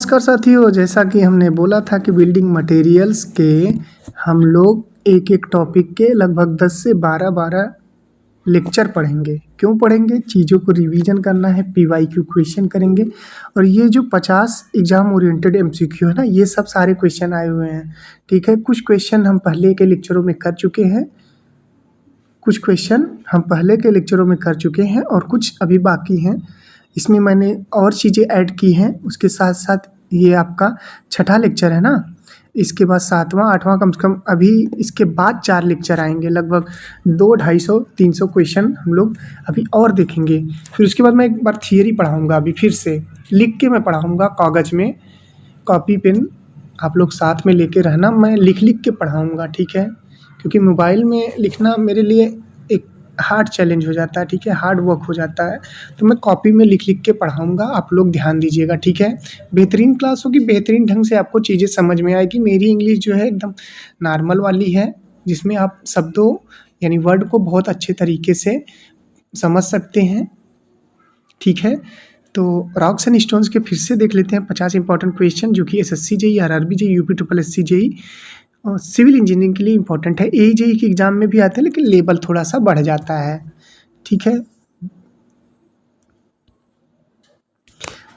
नमस्कार साथियों, जैसा कि हमने बोला था कि बिल्डिंग मटेरियल्स के हम लोग एक एक टॉपिक के लगभग 10 से 12 लेक्चर पढ़ेंगे। क्यों पढ़ेंगे? चीज़ों को रिवीजन करना है, पीवाईक्यू क्वेश्चन करेंगे और ये जो 50 एग्जाम ओरिएंटेड एमसीक्यू है ना, ये सब सारे क्वेश्चन आए हुए हैं। ठीक है, कुछ क्वेश्चन हम पहले के लेक्चरों में कर चुके हैं, और कुछ अभी बाकी हैं। इसमें मैंने और चीज़ें ऐड की हैं। उसके साथ साथ ये आपका छठा लेक्चर है ना, इसके बाद 7वां 8वां कम से कम अभी इसके बाद 4 लेक्चर आएंगे। लगभग 200-250-300 क्वेश्चन हम लोग अभी और देखेंगे। फिर उसके बाद मैं एक बार थियरी पढ़ाऊँगा, अभी फिर से लिख के मैं पढ़ाऊँगा कागज़ में। कॉपी पेन आप लोग साथ में लेके रहना, मैं लिख के पढ़ाऊँगा, ठीक है? क्योंकि मोबाइल में लिखना मेरे लिए एक हार्ड चैलेंज हो जाता है, ठीक है? हार्ड वर्क हो जाता है, तो मैं कॉपी में लिख के पढ़ाऊँगा। आप लोग ध्यान दीजिएगा, ठीक है? बेहतरीन क्लास होगी, बेहतरीन ढंग से आपको चीज़ें समझ में आएगी। मेरी इंग्लिश जो है एकदम नॉर्मल वाली है, जिसमें आप शब्दों यानी वर्ड को बहुत अच्छे तरीके से समझ सकते हैं, ठीक है? तो रॉक्स एंड स्टोन्स के फिर से देख लेते हैं 50 इंपॉर्टेंट क्वेश्चन, जो कि SSC JEE, RRB JEE, UP triple SC JEE और सिविल इंजीनियरिंग के लिए इंपॉर्टेंट है। एई जेईई के एग्जाम में भी आते हैं, लेकिन लेवल थोड़ा सा बढ़ जाता है, ठीक है?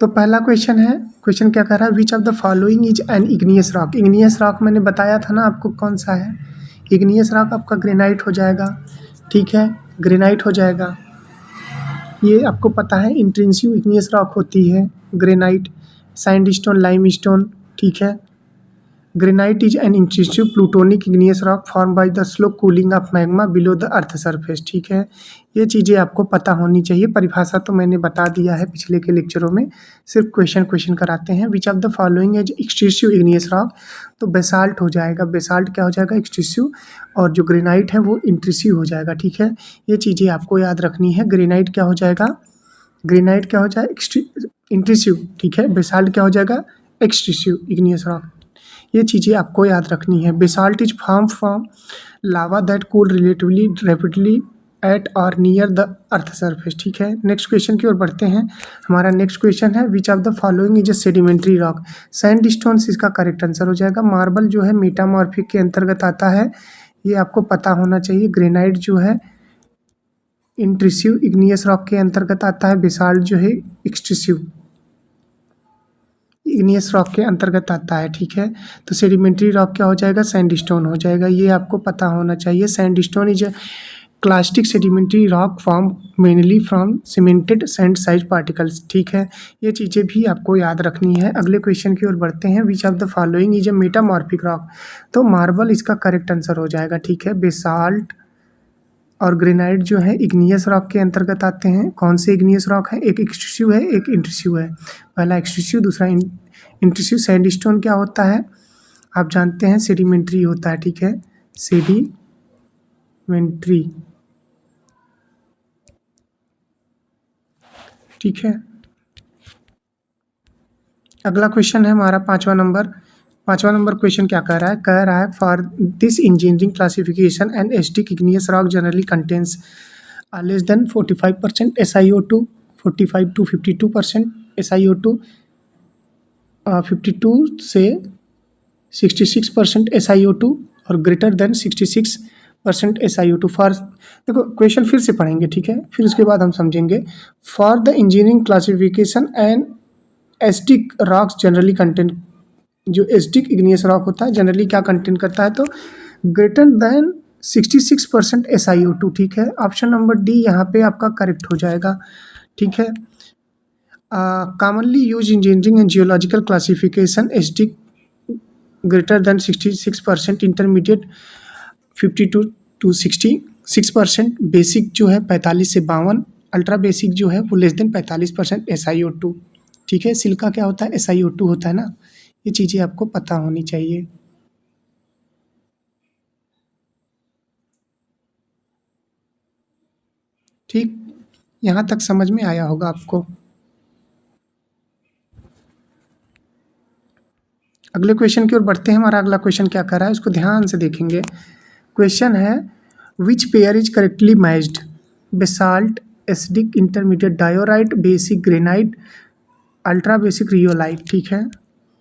तो पहला क्वेश्चन है, क्वेश्चन क्या कह रहा है? विच of the following is an igneous rock. Igneous rock मैंने बताया था ना आपको कौन सा है। इग्नियस रॉक आपका ग्रेनाइट हो जाएगा, ठीक है? ग्रेनाइट हो जाएगा, ये आपको पता है। इंट्रिंसिक इग्नियस रॉक होती है ग्रेनाइट, सैंडस्टोन, लाइमस्टोन, ठीक है? Granite is an intrinsic plutonic igneous rock form by the slow cooling of magma below the earth surface, ठीक है? ये चीज़ें आपको पता होनी चाहिए। परिभाषा तो मैंने बता दिया है पिछले के लेक्चरों में, सिर्फ क्वेश्चन कराते हैं। विच of the following is extrusive igneous rock, तो बेसाल्ट हो जाएगा। बेसाल्ट क्या हो जाएगा? एक्सट्रूसिव, और जो ग्रेनाइट है वो इंट्रूसिव हो जाएगा, ठीक है? ये चीज़ें आपको याद रखनी है। ग्रेनाइट क्या हो जाएगा? ग्रेनाइट क्या हो जाएगा? इंट्रूसिव, ठीक है? बेसाल्ट क्या हो जाएगा? Extrusive igneous rock. ये चीज़ें आपको याद रखनी है। Basalt is form from lava that cool relatively rapidly at or near the earth surface, ठीक है? नेक्स्ट क्वेश्चन की ओर बढ़ते हैं। हमारा नेक्स्ट क्वेश्चन है, विच of the following is a sedimentary rock. Sandstone इसका करेक्ट आंसर हो जाएगा। मार्बल जो है मेटामॉर्फिक के अंतर्गत आता है, ये आपको पता होना चाहिए। ग्रेनाइट जो है इंट्रूसिव इग्नियस रॉक के अंतर्गत आता है। बेसाल्ट जो है एक्सट्रूसिव इग्नियस रॉक के अंतर्गत आता है, ठीक है? तो सेडिमेंट्री रॉक क्या हो जाएगा? सैंडस्टोन हो जाएगा। ये आपको पता होना चाहिए। Sandstone is a clastic sedimentary rock form mainly from cemented sand size particles, ठीक है? ये चीज़ें भी आपको याद रखनी है। अगले क्वेश्चन की ओर बढ़ते हैं। विच of the following is a metamorphic rock, तो मार्बल इसका करेक्ट आंसर हो जाएगा, ठीक है? बेसाल्ट और ग्रेनाइट जो है इग्नियस रॉक के अंतर्गत आते हैं। कौन से इग्नियस रॉक है? एक एक्सट्रूसिव है, एक इंट्रूसिव है। पहला एक्सट्रूसिव, दूसरा इंट्रूसिव। सैंडस्टोन क्या होता है? आप जानते हैं सेडिमेंट्री होता है, ठीक है? सेडिमेंट्री, ठीक है? अगला क्वेश्चन है हमारा 5वां नंबर क्वेश्चन क्या कह रहा है? कह रहा है for this engineering classification an acidic igneous rock generally contains less than 45% SiO2, 45 to 52% SiO2, 52 से 66% SiO2 और ग्रेटर देन 66% SiO2 फॉर, देखो क्वेश्चन फिर से पढ़ेंगे, ठीक है? फिर उसके बाद हम समझेंगे। For the engineering classification and asterisk rocks generally content, जो एस्टिक इग्नियस रॉक होता है जनरली क्या कंटेंट करता है? तो ग्रेटर देन 66% SiO2, ठीक है? ऑप्शन नंबर डी यहाँ पे आपका करेक्ट हो जाएगा, ठीक है? Commonly use engineering and geological classification asterisk greater than 66%, intermediate 52 to 66%, basic जो है 45 से 52, अल्ट्रा बेसिक जो है वो लेस देन 45% SiO2, ठीक है? सिलिका क्या होता है? SiO2 होता है ना। ये चीज़ें आपको पता होनी चाहिए, ठीक? यहाँ तक समझ में आया होगा आपको। अगले क्वेश्चन की ओर बढ़ते हैं। हमारा अगला क्वेश्चन क्या कर रहा है उसको ध्यान से देखेंगे। क्वेश्चन है, which pair is correctly matched? Basalt, acidic intermediate diorite, basic granite, ultra basic rhyolite, ठीक है?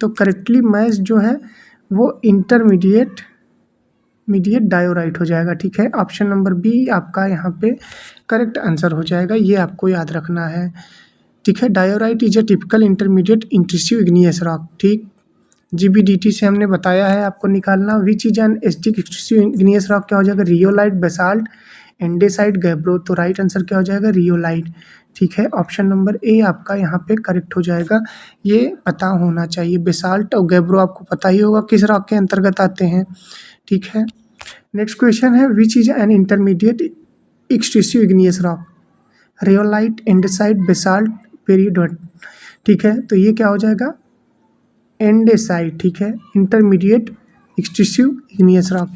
तो करेक्टली मैच जो है वो इंटरमीडिएट डायोराइट हो जाएगा। ठीक है, ऑप्शन नंबर बी आपका यहाँ पे करेक्ट आंसर हो जाएगा, ये आपको याद रखना है। ठीक है, diorite is a typical intermediate intrusive igneous rock. ठीक, जीबीडीटी से हमने बताया है आपको निकालना। विच is N asterisk intrusive igneous rock क्या हो जाएगा, रियोलाइट, बेसाल्ट, एंडेसाइट, गैब्रो। तो राइट आंसर क्या हो जाएगा, रियोलाइट। ठीक है, ऑप्शन नंबर ए आपका यहाँ पे करेक्ट हो जाएगा, ये पता होना चाहिए। बेसाल्ट और गैब्रो आपको पता ही होगा किस रॉक के अंतर्गत आते हैं। ठीक है, नेक्स्ट क्वेश्चन है which is an intermediate extrusive igneous rock, rhyolite, andesite, basalt, peridot. ठीक है, तो ये क्या हो जाएगा, एंडेसाइट। ठीक है, इंटरमीडिएट एक्सट्रूसिव इग्नियस रॉक।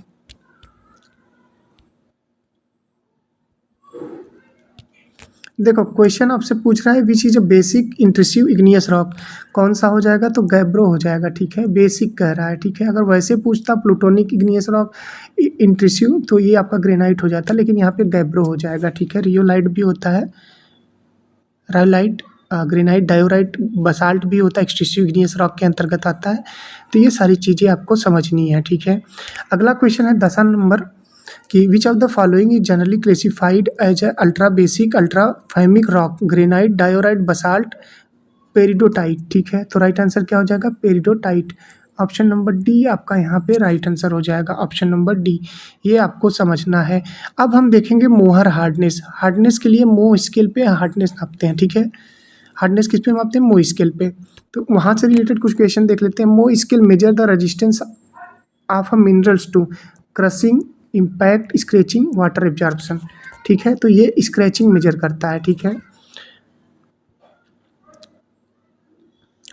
देखो क्वेश्चन आपसे पूछ रहा है which is a basic intrusive igneous rock, कौन सा हो जाएगा, तो गैब्रो हो जाएगा। ठीक है, बेसिक कह रहा है। ठीक है, अगर वैसे पूछता प्लूटोनिक इग्नियस रॉक इंट्रूसिव तो ये आपका ग्रेनाइट हो जाता, लेकिन यहाँ पे गैब्रो हो जाएगा। ठीक है, रियोलाइट भी होता है, रायोलाइट, ग्रेनाइट, डायोराइट, बसाल्ट भी होता है, एक्सट्रूसिव इग्नियस रॉक के अंतर्गत आता है। तो ये सारी चीज़ें आपको समझनी है। ठीक है, अगला क्वेश्चन है 10 नंबर कि which of the following is generally classified as a ultra basic ultra फैमिक rock, granite, diorite, basalt, peridotite. ठीक है, तो राइट आंसर क्या हो जाएगा, पेरिडोटाइट। ऑप्शन नंबर डी आपका यहाँ पे राइट आंसर हो जाएगा, ऑप्शन नंबर डी, ये आपको समझना है। अब हम देखेंगे मोहर हार्डनेस। हार्डनेस के लिए मोह स्केल पे हार्डनेस नापते हैं। ठीक है, हार्डनेस किस पे मापते हैं, मोह स्केल पे। तो वहाँ से रिलेटेड कुछ क्वेश्चन देख लेते हैं। Mohs scale measure the resistance of a minerals to crushing, impact, scratching, water absorption. ठीक है, तो ये स्क्रैचिंग मेजर करता है। ठीक है,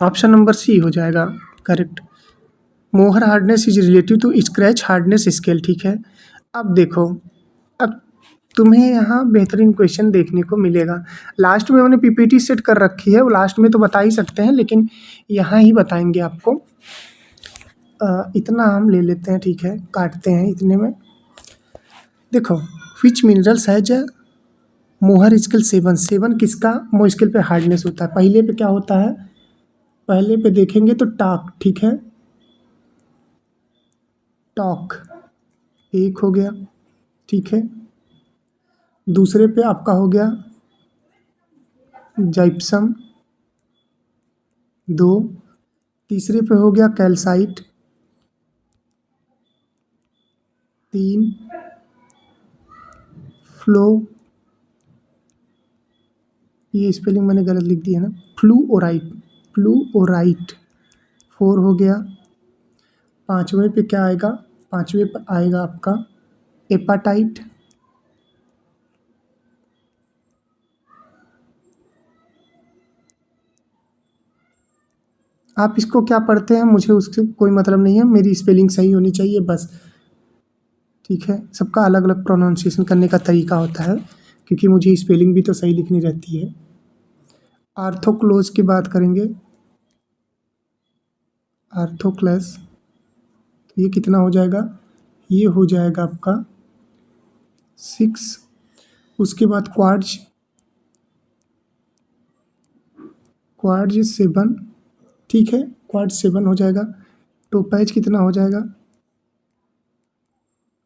ऑप्शन नंबर सी हो जाएगा correct. Mohs hardness is relative to scratch hardness scale. ठीक है, अब देखो, अब तुम्हें यहाँ बेहतरीन क्वेश्चन देखने को मिलेगा। लास्ट में मैंने पीपीटी सेट कर रखी है, वो लास्ट में तो बता ही सकते हैं, लेकिन यहाँ ही बताएंगे आपको। इतना हम ले लेते हैं। ठीक है, काटते हैं इतने में। देखो, विच मिनरल्स है जो मोहर स्केल 7 किसका मोह स्केल पे हार्डनेस होता है। पहले पे क्या होता है, पहले पे देखेंगे तो टॉक। ठीक है, टॉक एक हो गया। ठीक है, दूसरे पे आपका हो गया जाइप्सम 2, तीसरे पे हो गया कैल्साइट 3, फ्लो, ये स्पेलिंग मैंने गलत लिख दी है ना, फ्लूओराइट 4 हो गया। पाँचवें पे क्या आएगा, पाँचवें पे आएगा आपका एपाटाइट, आप इसको क्या पढ़ते हैं मुझे उससे कोई मतलब नहीं है, मेरी स्पेलिंग सही होनी चाहिए बस। ठीक है, सबका अलग अलग प्रोनाउंसिएशन करने का तरीका होता है, क्योंकि मुझे स्पेलिंग भी तो सही लिखनी रहती है। आर्थोक्लोज की बात करेंगे, आर्थोक्लेस, तो ये कितना हो जाएगा, ये हो जाएगा आपका 6। उसके बाद क्वार्ट्ज 7। ठीक है, क्वार्ट्ज 7 हो जाएगा। टोपैज कितना हो जाएगा,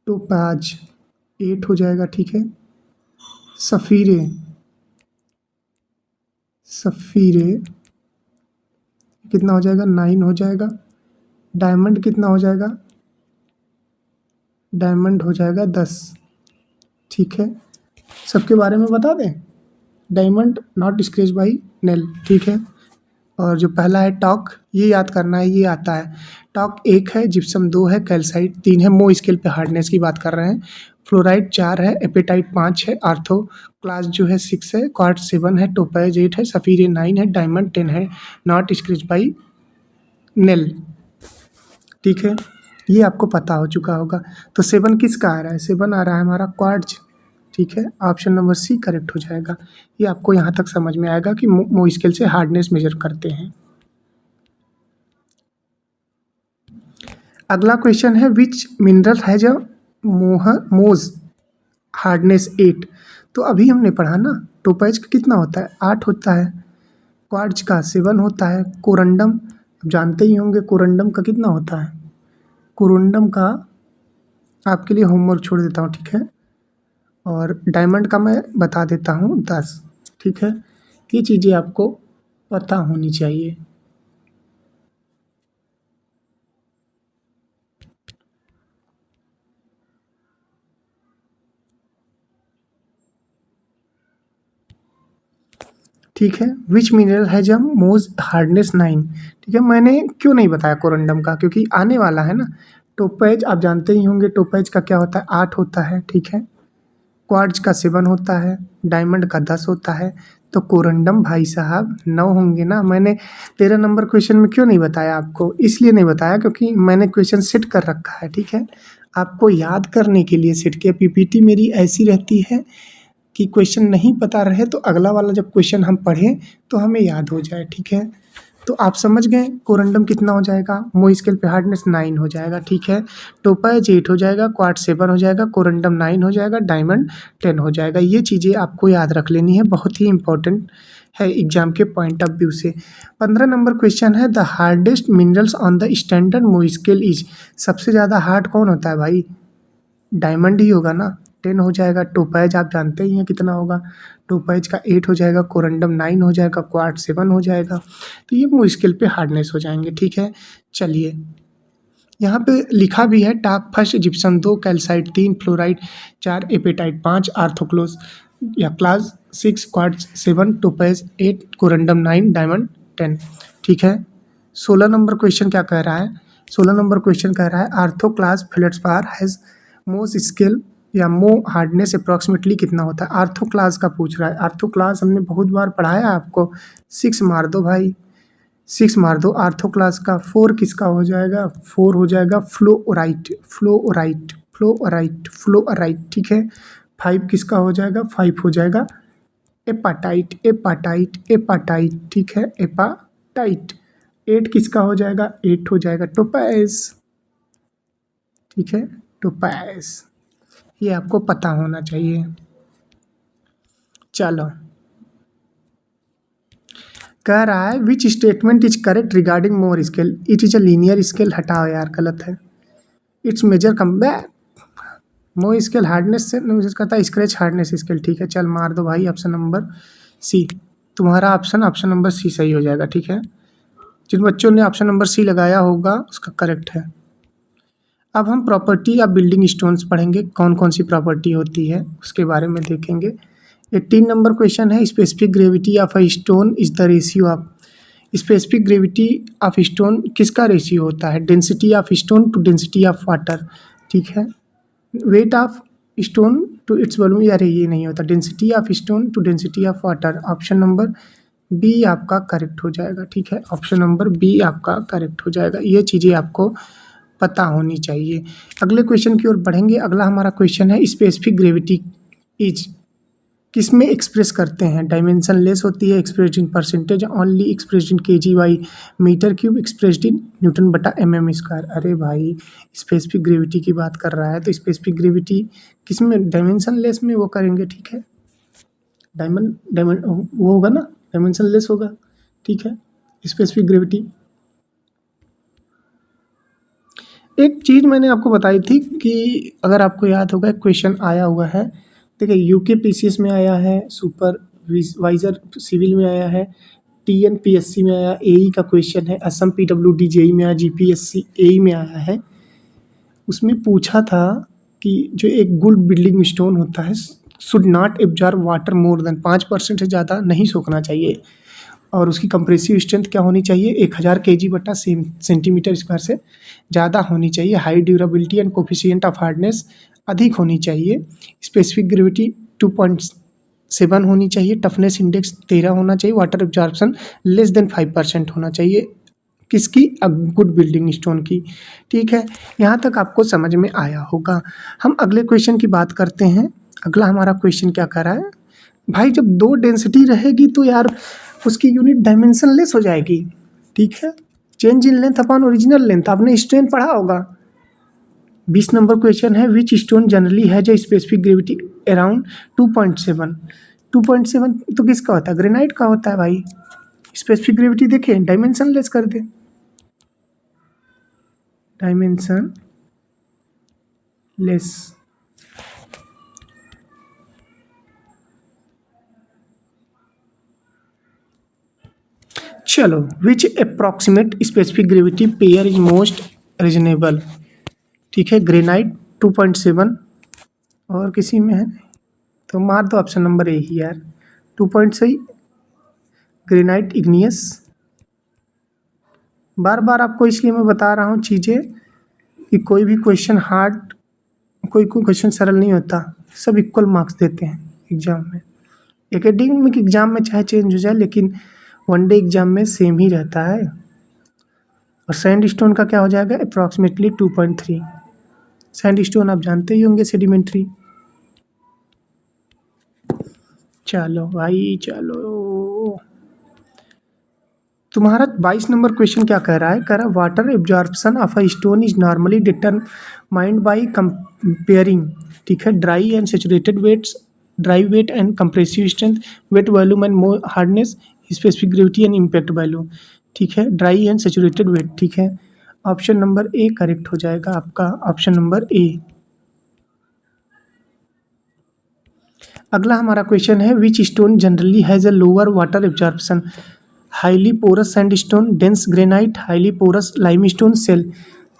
टोपाज 8 हो जाएगा। ठीक है, सफ़ीरे कितना हो जाएगा, 9 हो जाएगा। डायमंड कितना हो जाएगा, डायमंड हो जाएगा 10। ठीक है, सबके बारे में बता दें, diamond not scratch by nail. ठीक है, और जो पहला है टॉक, ये याद करना है, ये आता है। टॉक 1 है, जिप्सम 2 है, कैल्साइट 3 है, मो स्केल पे हार्डनेस की बात कर रहे हैं। फ्लोराइड 4 है, एपेटाइट 5 है, आर्थो क्लास जो है 6 है, क्वार्ट्ज 7 है, टोपाज 8 है, सफ़ीरे 9 है, डायमंड 10 है, नॉट स्क्रैच बाई नेल। ठीक है, ये आपको पता हो चुका होगा। तो 7 किसका आ रहा है, 7 आ रहा है हमारा क्वार्ट्ज। ठीक है, ऑप्शन नंबर सी करेक्ट हो जाएगा। ये आपको यहाँ तक समझ में आएगा कि मो स्केल से हार्डनेस मेजर करते हैं। अगला क्वेश्चन है विच मिनरल है जो मोज हार्डनेस 8। तो अभी हमने पढ़ा ना, टोपाइज का कितना होता है, 8 होता है, क्वार्ट्ज का 7 होता है, कोरंडम आप जानते ही होंगे कोरंडम का कितना होता है। कोरंडम का आपके लिए होमवर्क छोड़ देता हूँ, ठीक है। और डायमंड का मैं बता देता हूँ 10, ठीक है। ये चीज़ें आपको पता होनी चाहिए। ठीक है। विच mineral has a most hardness 9, ठीक है। मैंने क्यों नहीं बताया कोरंडम का, क्योंकि आने वाला है ना। टोपैज आप जानते ही होंगे, टोपैज का क्या होता है, 8 होता है, ठीक है। क्वार्ट्ज का 7 होता है, डायमंड का 10 होता है। तो कोरंडम भाई साहब 9 होंगे ना। मैंने 13 नंबर क्वेश्चन में क्यों नहीं बताया आपको, इसलिए नहीं बताया क्योंकि मैंने क्वेश्चन सेट कर रखा है, ठीक है। आपको याद करने के लिए सेट किया। पीपीटी मेरी ऐसी रहती है कि क्वेश्चन नहीं पता रहे तो अगला वाला जब क्वेश्चन हम पढ़ें तो हमें याद हो जाए, ठीक है। तो आप समझ गए कोरंडम कितना हो जाएगा, मो स्केल पे हार्डनेस 9 हो जाएगा, ठीक है। टोपाज 8 हो जाएगा, क्वार्ट्ज 7 हो जाएगा, कोरंडम 9 हो जाएगा, डायमंड 10 हो जाएगा। ये चीज़ें आपको याद रख लेनी है, बहुत ही इंपॉर्टेंट है एग्जाम के पॉइंट ऑफ व्यू से। 15 नंबर क्वेश्चन है, the hardest minerals on the standard मो स्केल इज। सबसे ज़्यादा हार्ड कौन होता है भाई, डायमंड ही होगा ना। 10 हो जाएगा। टोपैज आप जानते ही हैं कितना होगा, टोपैज का 8 हो जाएगा, कोरंडम 9 हो जाएगा, क्वार्ट्ज 7 हो जाएगा। तो ये वो स्केल पे हार्डनेस हो जाएंगे, ठीक है। चलिए यहाँ पे लिखा भी है, talc first, gypsum 2, calcite 3, fluoride 4, apatite 5, orthoclase या class 6, quartz 7, topaz 8, corundum 9, diamond 10, ठीक है। 16 नंबर क्वेश्चन क्या कह रहा है, 16 नंबर क्वेश्चन कह रहा है, आर्थोक्लास फेल्ड्स्पार हैज़ मोस्ट स्केल या मो हार्डनेस अप्रॉक्सीमेटली कितना होता है। आर्थो क्लास का पूछ रहा है। आर्थो क्लास हमने बहुत बार पढ़ाया आपको, 6 मार दो भाई, 6 मार दो। आर्थो क्लास का 4 किसका हो जाएगा, 4 हो जाएगा फ्लोराइट, फ्लोराइट, फ्लोराइट, फ्लोराइट, ठीक है। 5 किसका हो जाएगा, 5 हो जाएगा एपाटाइट, एपाटाइट, एपाटाइट, ठीक है, एपाटाइट। 8 किसका हो जाएगा, 8 हो जाएगा टोपैज, ठीक है, टोपैज। ये आपको पता होना चाहिए। चलो कह रहा है which statement is correct regarding more scale, it is a linear scale. हटाओ यार, गलत है। इट्स मेजर कम बैक, मो स्केल हार्डनेस से मेजर करता है, स्क्रैच हार्डनेस स्केल, ठीक है। चल मार दो भाई, ऑप्शन नंबर सी। तुम्हारा ऑप्शन नंबर सी सही हो जाएगा, ठीक है। जिन बच्चों ने ऑप्शन नंबर सी लगाया होगा उसका करेक्ट है। अब हम प्रॉपर्टी या बिल्डिंग स्टोन्स पढ़ेंगे, कौन कौन सी प्रॉपर्टी होती है उसके बारे में देखेंगे। 18 नंबर क्वेश्चन है, specific gravity of a stone is the ratio of. Specific gravity of stone किसका रेशियो होता है, density of stone to density of water, ठीक है। Weight of stone to its volume, यार ये नहीं होता, density of stone to density of water. Option number B आपका करेक्ट हो जाएगा, ठीक है। ऑप्शन नंबर बी आपका करेक्ट हो जाएगा। ये चीज़ें आपको पता होनी चाहिए। अगले क्वेश्चन की ओर बढ़ेंगे। अगला हमारा क्वेश्चन है, स्पेसिफिक ग्रेविटी इज किस में एक्सप्रेस करते हैं। डायमेंशन लेस होती है, expressed in percentage only, expressed in KG by metre cube, expressed in newton बटा mm स्क्वायर। अरे भाई स्पेसिफिक ग्रेविटी की बात कर रहा है तो स्पेसिफिक ग्रेविटी किस में, डायमेंशन लेस में वो करेंगे, ठीक है। डायमंड वो होगा ना, डायमेंशन लेस होगा, ठीक है। स्पेसिफिक ग्रेविटी, एक चीज़ मैंने आपको बताई थी कि अगर आपको याद होगा क्वेश्चन आया हुआ है, देखिए यूके पीसीएस में आया है, सुपरवाइजर सिविल में आया है, टीएनपीएससी में आया, एई का क्वेश्चन है, असम पीडब्ल्यूडी जेई में आया, जीपीएससी एई में आया है। उसमें पूछा था कि जो एक गुड बिल्डिंग स्टोन होता है should not absorb water more than 5% से ज़्यादा नहीं सोखना चाहिए, और उसकी कंप्रेसिव स्ट्रेंथ क्या होनी चाहिए, 1000 kg बटा सेंटीमीटर स्क्वायर से ज़्यादा होनी चाहिए। High durability and coefficient of hardness अधिक होनी चाहिए। स्पेसिफिक ग्रेविटी 2.7 होनी चाहिए। टफनेस इंडेक्स 13 होना चाहिए। वाटर एब्जॉर्प्शन लेस देन 5% होना चाहिए। किसकी, गुड बिल्डिंग स्टोन की, ठीक है। यहाँ तक आपको समझ में आया होगा। हम अगले क्वेश्चन की बात करते हैं। अगला हमारा क्वेश्चन क्या कर रहा है भाई, जब 2 डेंसिटी रहेगी तो यार उसकी यूनिट डायमेंशन लेस हो जाएगी, ठीक है। Change in length upon original length, आपने स्ट्रेंथ पढ़ा होगा। 20 नंबर क्वेश्चन है, which stone generally has a specific gravity around 2.7। 2.7 तो किसका होता है, ग्रेनाइट का होता है भाई। स्पेसिफिक ग्रेविटी देखें, डायमेंशन लेस कर दे, डायमेंशन लेस। चलो, which approximate specific gravity pair is most reasonable. ठीक है, ग्रेनाइट 2.7 और किसी में है तो मार दो ऑप्शन नंबर ए ही यार, 2 पॉइंट सही। Granite igneous. बार बार आपको इसलिए मैं बता रहा हूँ चीज़ें कि कोई भी क्वेश्चन हार्ड, कोई क्वेश्चन सरल नहीं होता, सब इक्वल मार्क्स देते हैं एग्जाम में। एकेडमिक एग्जाम में चाहे चेंज हो जाए लेकिन वनडे एग्जाम में सेम ही रहता है। और सैंड स्टोन का क्या हो जाएगा, अप्रॉक्सीमेटली 2.3। सैंड स्टोन आप जानते ही होंगे, सेडिमेंट्री। चलो भाई चलो, तुम्हारा 22 नंबर क्वेश्चन क्या कह रहा है, कह रहा है water absorption of a stone is normally determined by comparing, ठीक है, dry and saturated weights, dry weight and compressive strength, weight volume and more hardness, specific gravity and impact value. ठीक है, ड्राई एंड सेचुरेटेड वेट। ठीक है, option number A correct हो जाएगा आपका, option number ए। अगला हमारा क्वेश्चन है, which stone generally has a lower water absorption, highly porous sandstone, dense granite, highly porous limestone, shale.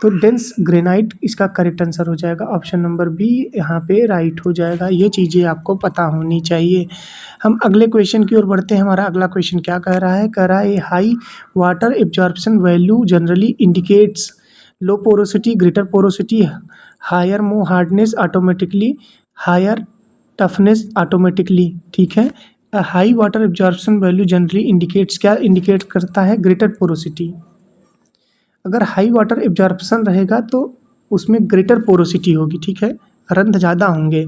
तो डेंस ग्रेनाइट इसका करेक्ट आंसर हो जाएगा, ऑप्शन नंबर बी यहाँ पे राइट हो जाएगा। ये चीज़ें आपको पता होनी चाहिए। हम अगले क्वेश्चन की ओर बढ़ते हैं। हमारा अगला क्वेश्चन क्या कह रहा है, कह रहा है high water absorption value generally indicates low porosity, greater porosity, higher Mohs hardness automatically, higher toughness automatically. ठीक है, high water absorption value generally indicates, क्या इंडिकेट करता है, ग्रेटर पोरोसिटी। अगर हाई वाटर एब्जॉर्प्शन रहेगा तो उसमें ग्रेटर पोरोसिटी होगी। ठीक है, रंध्र ज़्यादा होंगे।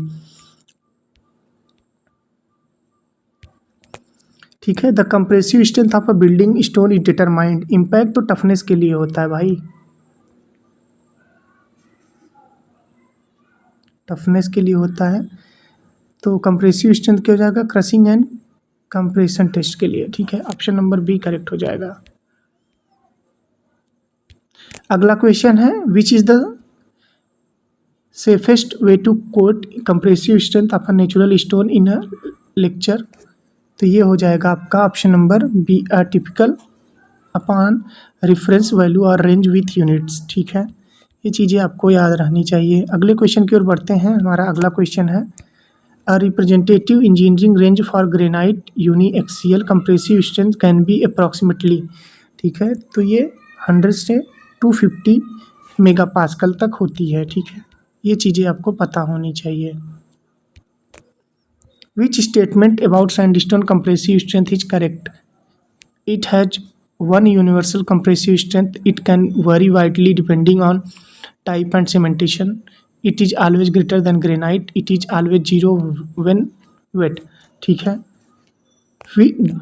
ठीक है, the compressive strength of a building stone is determined, impact तो टफनेस के लिए होता है भाई, टफनेस के लिए होता है। तो कंप्रेसिव स्ट्रेंथ क्या हो जाएगा, क्रशिंग एंड कंप्रेशन टेस्ट के लिए। ठीक है, ऑप्शन नंबर बी करेक्ट हो जाएगा। अगला क्वेश्चन है, which is the safest way to quote compressive strength of a natural stone in a lecture. तो ये हो जाएगा आपका option number B, typical upon reference value और रेंज विथ यूनिट्स। ठीक है, ये चीज़ें आपको याद रहनी चाहिए। अगले क्वेश्चन की ओर बढ़ते हैं। हमारा अगला क्वेश्चन है, a representative engineering range for granite uniaxial compressive strength can be approximately. ठीक है, तो ये 100 से 250 मेगा पास्कल तक होती है। ठीक है, ये चीज़ें आपको पता होनी चाहिए। Which statement about sandstone compressive strength is correct, it has one universal compressive strength, it can vary widely depending on type and cementation, it is always greater than granite, it is always zero when wet। ठीक है,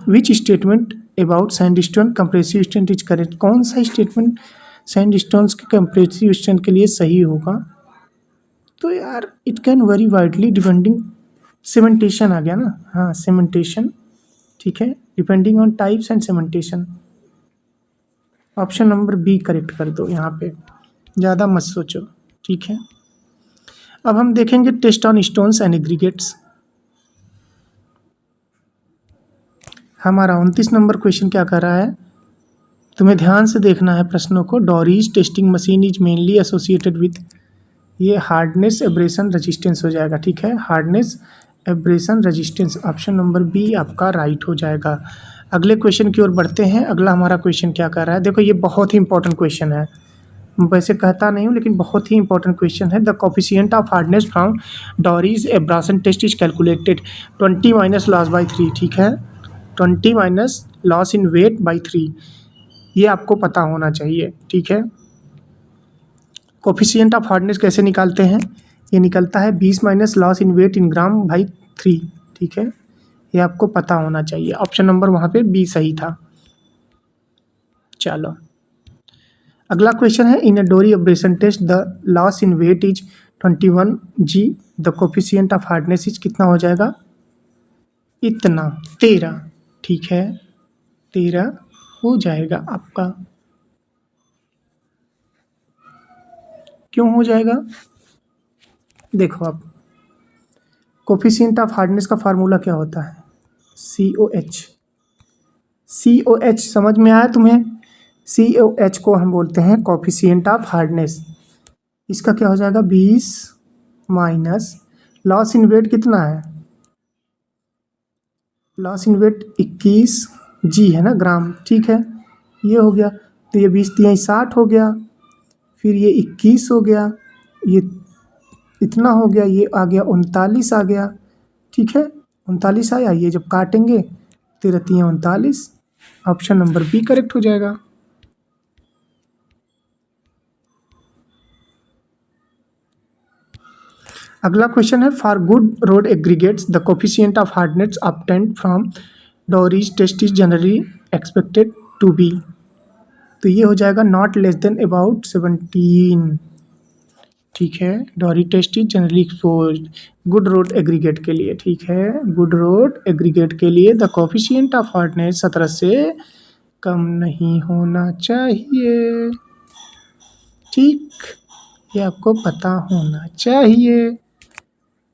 which statement about sandstone compressive strength is correct, कौन सा statement sandstones के compressive strength के लिए सही होगा। तो यार it can very widely depending, cementation आ गया ना, हाँ सीमेंटेशन। ठीक है, depending on types and cementation, option number B correct कर दो यहाँ पे, ज़्यादा मत सोचो। ठीक है, अब हम देखेंगे test on stones and aggregates. हमारा 29 नंबर क्वेश्चन क्या कर रहा है, तुम्हें ध्यान से देखना है प्रश्नों को। Dorry's testing machine is mainly associated with, ये हार्डनेस एब्रेशन रेजिस्टेंस हो जाएगा। ठीक है, hardness abrasion resistance, option number B आपका राइट हो जाएगा। अगले क्वेश्चन की ओर बढ़ते हैं। अगला हमारा क्वेश्चन क्या कर रहा है, देखो ये बहुत ही इंपॉर्टेंट क्वेश्चन है, वैसे कहता नहीं हूँ लेकिन बहुत ही इंपॉर्टेंट क्वेश्चन है। The coefficient of hardness from Dorry's abrasion test is calculated 20 minus loss by 3। ठीक है, 20 minus loss in weight by 3, ये आपको पता होना चाहिए। ठीक है, कोफिशिएंट ऑफ हार्डनेस कैसे निकालते हैं, ये निकलता है 20 minus loss in weight in gram by 3। ठीक है, ये आपको पता होना चाहिए, ऑप्शन नंबर वहाँ पे बी सही था। चलो, अगला क्वेश्चन है, in a Dorry abrasion test the loss in weight is 21 G, the coefficient of hardness is कितना हो जाएगा, इतना 13। ठीक है, 13 हो जाएगा आपका। क्यों हो जाएगा? देखो आप, कोफिशिएंट ऑफ हार्डनेस का फार्मूला क्या होता है? COH। COH समझ में आया तुम्हें? COH को हम बोलते हैं कोफिशिएंट ऑफ हार्डनेस। इसका क्या हो जाएगा? 20 माइनस लॉस इन वेट कितना है? लॉस इन वेट 21 जी है ना, ग्राम, ठीक है। ये हो गया, तो ये 20 तिहाई 60 हो गया, फिर ये 21 हो गया, ये इतना हो गया, ये आ गया 39 आ गया, ठीक है। 39 आया, ये जब काटेंगे 13 तिहाई 39, ऑप्शन नंबर बी करेक्ट हो जाएगा। अगला क्वेश्चन है, for good road aggregates the coefficient of hardness obtained from Dorry's test is generally expected to be. तो ये हो जाएगा नॉट लेस देन अबाउट 17, ठीक है। Dorry test is generally expose good road aggregate के लिए, ठीक है। गुड रोड एग्रीगेट के लिए द कोफिशिएंट ऑफ हार्डनेस 17 से कम नहीं होना चाहिए, ठीक, ये आपको पता होना चाहिए।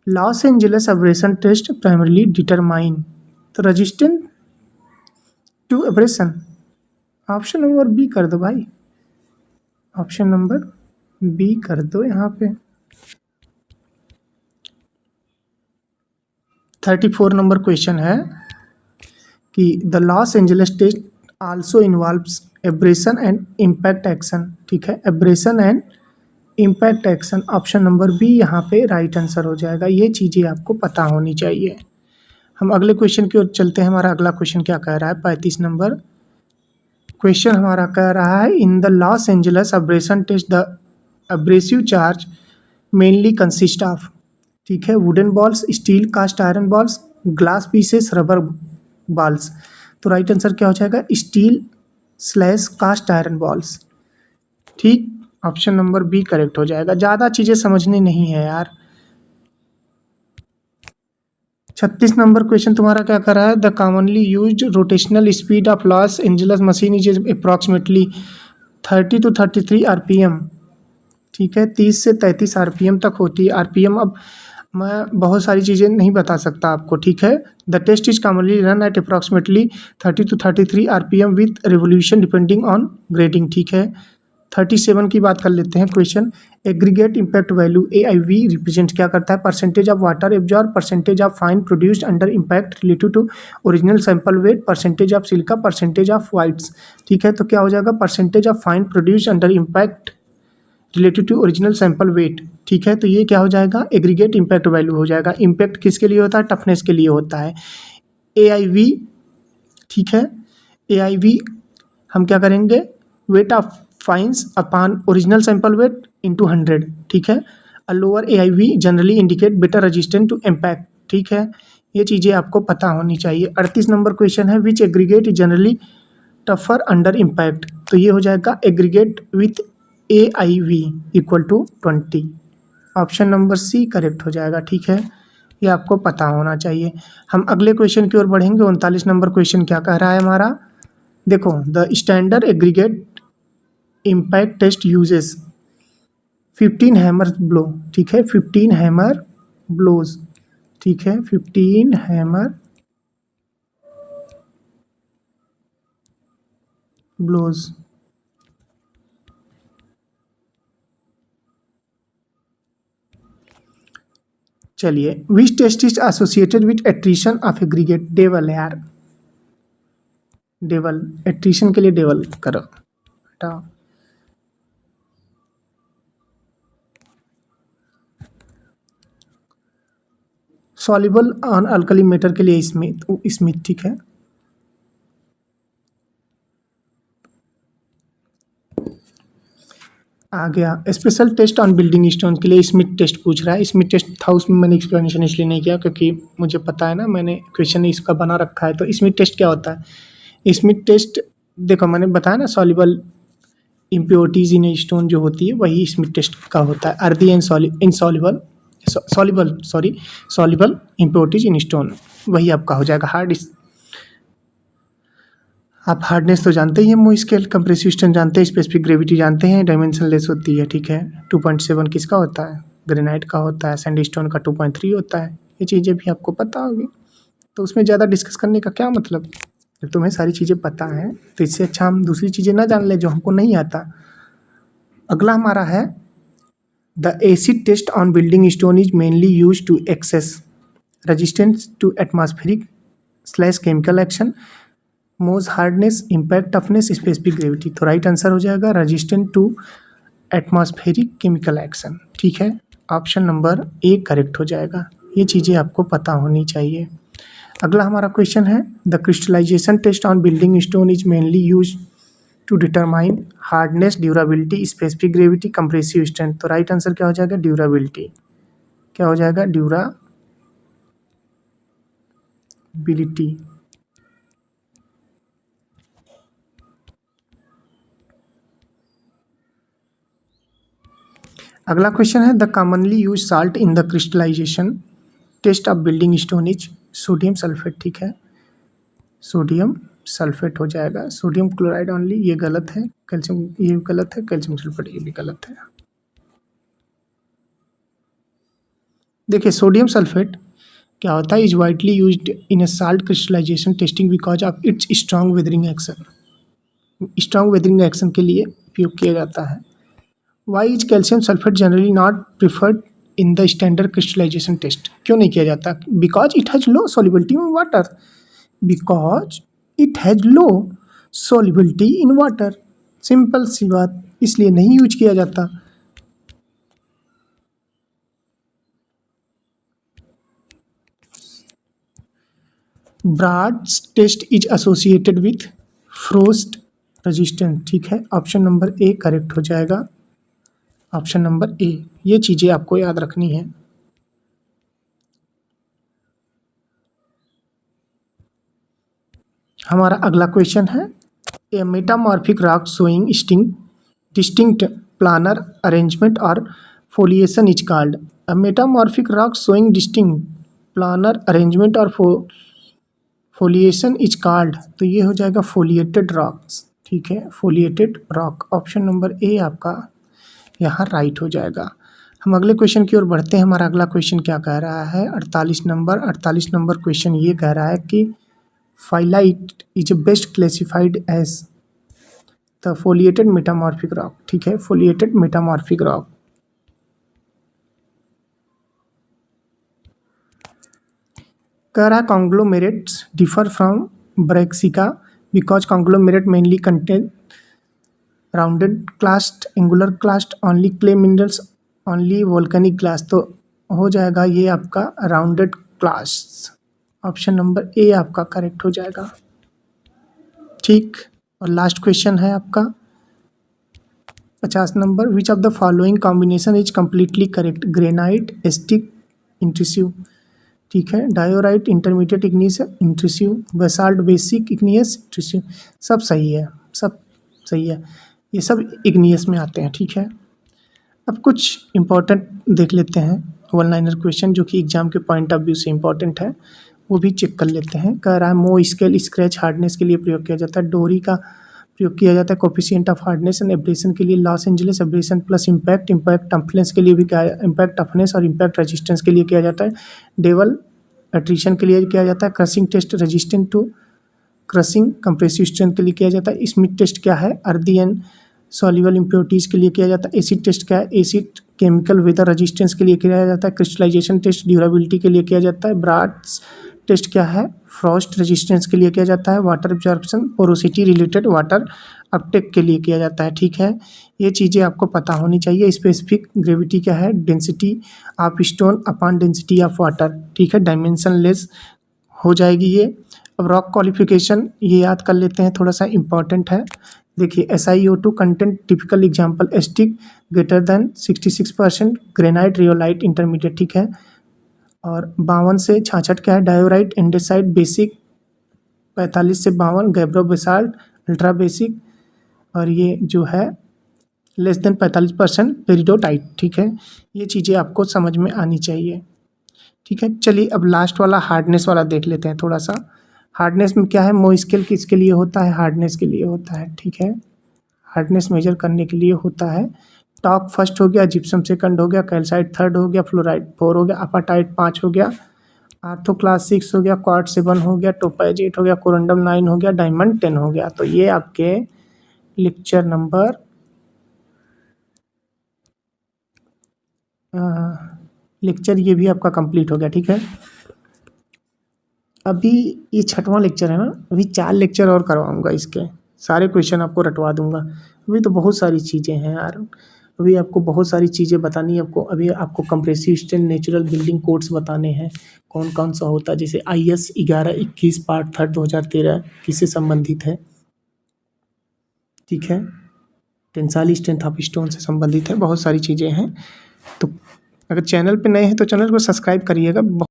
Los Angeles abrasion test primarily determine, तो resistant to abrasion, option number B कर दो भाई, ऑप्शन नंबर बी कर दो यहाँ पे। 34 नंबर क्वेश्चन है कि the Los Angeles test also involves abrasion and impact action, ठीक है। Abrasion and impact action, option number B यहाँ पे राइट आंसर हो जाएगा। ये चीज़ें आपको पता होनी चाहिए। हम अगले क्वेश्चन की ओर चलते हैं। हमारा अगला क्वेश्चन क्या कह रहा है? 35 नंबर क्वेश्चन हमारा कह रहा है, in the Los Angeles abrasion test the abrasive charge mainly consist of, ठीक है, wooden balls, steel cast iron balls, glass pieces, rubber balls. तो राइट आंसर क्या हो जाएगा? Steel slash cast iron balls, ठीक, ऑप्शन नंबर बी करेक्ट हो जाएगा। ज़्यादा चीज़ें समझनी नहीं है यार। 36 नंबर क्वेश्चन तुम्हारा क्या कर रहा है? The commonly used rotational speed of Los Angeles machine is approximately 30 to 33 RPM, ठीक है। 30 से 33 RPM तक होती है। RPM अब मैं बहुत सारी चीज़ें नहीं बता सकता आपको, ठीक है। The test is commonly run at approximately 30 to 33 RPM with revolution depending on grading, ठीक है। 37 की बात कर लेते हैं question. Aggregate impact value AIV represent क्या करता है? Percentage of water absorb, percentage of fine produced under impact relative to original sample weight, percentage of silica, percentage of voids, ठीक है। तो क्या हो जाएगा? Percentage of fine produced under impact related to original sample weight, ठीक है। तो ये क्या हो जाएगा? एग्रीगेट इम्पैक्ट वैल्यू हो जाएगा। इम्पैक्ट किसके लिए होता है? टफनेस के लिए होता है। AIV, ठीक है। AIV हम क्या करेंगे? Weight of fines upon original sample weight into 100, ठीक है। A lower AIV generally indicate better resistant to impact, ठीक है। ये चीज़ें आपको पता होनी चाहिए। 38 नंबर क्वेश्चन है, which aggregate is generally tougher under impact. तो ये हो जाएगा aggregate with AIV equal to 20, option number C correct हो जाएगा, ठीक है। ये आपको पता होना चाहिए। हम अगले क्वेश्चन की ओर बढ़ेंगे। 39 नंबर क्वेश्चन क्या कह रहा है हमारा? देखो, the standard aggregate impact test uses 15 hammer blow, ठीक है। 15 हैमर ब्लोज, ठीक है। 15 हैमर ब्लोज। चलिए, which test is associated with attrition of aggregate? Deval यार, डेवल, एट्रीशन के लिए डेवल करो, हटाओ। सॉल्युबल ऑन अल्कली मेटर के लिए स्मिथ, ठीक है। आ गया special test on building stone के लिए स्मिथ टेस्ट पूछ रहा है। स्मिथ टेस्ट था, उसमें मैंने एक्सप्लेनेशन इसलिए नहीं किया क्योंकि मुझे पता है ना, मैंने क्वेश्चन इसका बना रखा है। तो स्मिथ टेस्ट क्या होता है? स्मिथ टेस्ट देखो, मैंने बताया ना, सॉल्युबल इम्प्योरिटीज इन स्टोन जो होती है वही स्मिथ टेस्ट का होता है। Earthy insoluble soluble impurities in stone, वही आपका हो जाएगा। आप हार्डनेस तो जानते ही हैं, मो स्केल, कंप्रेसिव स्ट्रेंथ जानते हैं, स्पेसिफिक ग्रेविटी जानते हैं, डायमेंशनलेस होती है, ठीक है। 2.7 किसका होता है? ग्रेनाइट का होता है। सैंडस्टोन का 2.3 होता है। ये चीज़ें भी आपको पता होगी, तो उसमें ज़्यादा डिस्कस करने का क्या मतलब, जब तुम्हें सारी चीज़ें पता हैं तो इससे अच्छा हम दूसरी चीज़ें ना जान लें जो हमको नहीं आता। अगला हमारा है the acid test on building stone is mainly use to access resistance to atmospheric slash chemical action, Mohs hardness, impact toughness, specific gravity. तो राइट आंसर हो जाएगा resistant to atmospheric chemical action, ठीक है। ऑप्शन नंबर ए करेक्ट हो जाएगा। ये चीज़ें आपको पता होनी चाहिए। अगला हमारा क्वेश्चन है the crystallization test on building stone is mainly use to determine hardness, durability, specific gravity, compressive strength. तो राइट आंसर क्या हो जाएगा? ड्यूराबिलिटी। क्या हो जाएगा? ड्यूराबिलिटी। अगला क्वेश्चन है the commonly use salt in the crystallization test of building stone is sodium sulphate, ठीक है। सोडियम सल्फेट हो जाएगा। सोडियम क्लोराइड ओनली, ये गलत है। कैल्शियम, ये गलत है। कैल्शियम सल्फेट, ये भी गलत है। देखिए सोडियम सल्फेट क्या होता है, is widely used in a salt crystallization testing because of its strong weathering action. Strong weathering action के लिए उपयोग किया जाता है। Why is calcium sulphate generally not preferred in the standard crystallization test? क्यों नहीं किया जाता? Because it has low solubility in water. Because it has low solubility in water, simple सी बात, इसलिए नहीं यूज किया जाता। Brard's test is associated with frost resistance, ठीक है। ऑप्शन नंबर ए करेक्ट हो जाएगा। ऑप्शन नंबर ए, ये चीज़ें आपको याद रखनी है। हमारा अगला क्वेश्चन है a metamorphic rock showing distinct planar arrangement और foliation is called. A metamorphic rock showing distinct planar arrangement और फोलिएशन इज कॉल्ड, तो ये हो जाएगा फोलिएटेड रॉक्स, ठीक है। Foliated rock, option number A आपका यहाँ राइट हो जाएगा। हम अगले क्वेश्चन की ओर बढ़ते हैं। हमारा अगला क्वेश्चन क्या कह रहा है? 48 नंबर क्वेश्चन ये कह रहा है कि phyllite is best classified as the foliated metamorphic rock, ठीक है। Foliated metamorphic rock. कह रहा है conglomerates differ from breccia because conglomerate mainly contain rounded clast, angular clast, only clay minerals, only volcanic glass. तो हो जाएगा ये आपका rounded clast. Option number A आपका करेक्ट हो जाएगा, ठीक। और लास्ट क्वेश्चन है आपका 50 number, which of the following combination is completely correct? Granite, asterisk, intrusive, ठीक है। Diorite, intermediate igneous, intrusive, basalt, basic igneous, intrusive. सब सही है, सब सही है, ये सब इग्नियस में आते हैं, ठीक है। अब कुछ इंपॉर्टेंट देख लेते हैं वन लाइनर क्वेश्चन जो कि एग्जाम के पॉइंट ऑफ व्यू से इंपॉर्टेंट है, वो भी चेक कर लेते हैं। कह रहा है मो स्केल स्क्रैच हार्डनेस के लिए प्रयोग किया जाता है। डोरी का प्रयोग किया जाता है coefficient of hardness and abrasion के लिए। Los Angeles abrasion plus impact toughness के लिए भी क्या, इम्पैक्ट टफनेस और इम्पैक्ट रेजिस्टेंस के लिए किया जाता है। डेवल एट्रीशन के लिए किया जाता है। Crushing test resistant to crushing compressive strength के लिए किया जाता है। स्मिथ टेस्ट क्या है? अर्दी एंड सॉल्युबल इम्प्योरिटीज़ के लिए किया जाता है। एसिड टेस्ट क्या है? एसिड केमिकल वेदर रेजिस्टेंस के लिए किया जाता है। क्रिस्टलाइजेशन टेस्ट ड्यूरेबिलिटी के लिए किया जाता है। ब्राड्स टेस्ट क्या है? फ्रॉस्ट रेजिस्टेंस के लिए किया जाता है। Water absorption porosity related water Uptake के लिए किया जाता है, ठीक है। ये चीज़ें आपको पता होनी चाहिए। स्पेसिफिक ग्रेविटी क्या है? Density of stone upon density of water, ठीक है। डायमेंशनलेस हो जाएगी ये। अब रॉक क्वालिफिकेशन ये याद कर लेते हैं, थोड़ा सा इंपॉर्टेंट है। देखिए SiO2 content typical example acidic greater than 66%, granite, rhyolite, intermediate, ठीक है। और 52 से 66 क्या है? Diorite, andesite, basic. 45 से 52 गैब्रो बेसाल्ट, अल्ट्रा बेसिक। और ये जो है लेस देन 45% पेरिडोटाइट, ठीक है। ये चीज़ें आपको समझ में आनी चाहिए, ठीक है। चलिए अब लास्ट वाला हार्डनेस वाला देख लेते हैं थोड़ा सा। हार्डनेस में क्या है, मो स्केल किसके लिए होता है, हार्डनेस के लिए होता है, ठीक है, हार्डनेस मेजर करने के लिए होता है। टॉक फर्स्ट हो गया, जिप्सम सेकंड हो गया, कैल्साइट थर्ड हो गया, फ्लोराइड 4 हो गया, अपाटाइट 5 हो गया, आर्थो क्लास 6 हो गया, क्वार्ट्ज 7 हो गया, टोपाइज 8 हो गया, कोरंडम 9 हो गया, डायमंड 10 हो गया। तो ये आपके लेक्चर नंबर लेक्चर ये भी आपका कंप्लीट हो गया, ठीक है। अभी ये 6वां लेक्चर है ना, अभी 4 लेक्चर और करवाऊंगा, इसके सारे क्वेश्चन आपको रटवा दूंगा। अभी तो बहुत सारी चीज़ें हैं यार, अभी आपको बहुत सारी चीज़ें बतानी है आपको। अभी आपको compressive strain natural building codes बताने हैं, कौन कौन सा होता है, जैसे IS 1121 पार्ट 3 2013 किससे संबंधित है, ठीक है, टेंसाइल स्ट्रेंथ ऑफ स्टोन से संबंधित है, बहुत सारी चीज़ें हैं। तो अगर चैनल पे नए हैं तो चैनल को सब्सक्राइब करिएगा।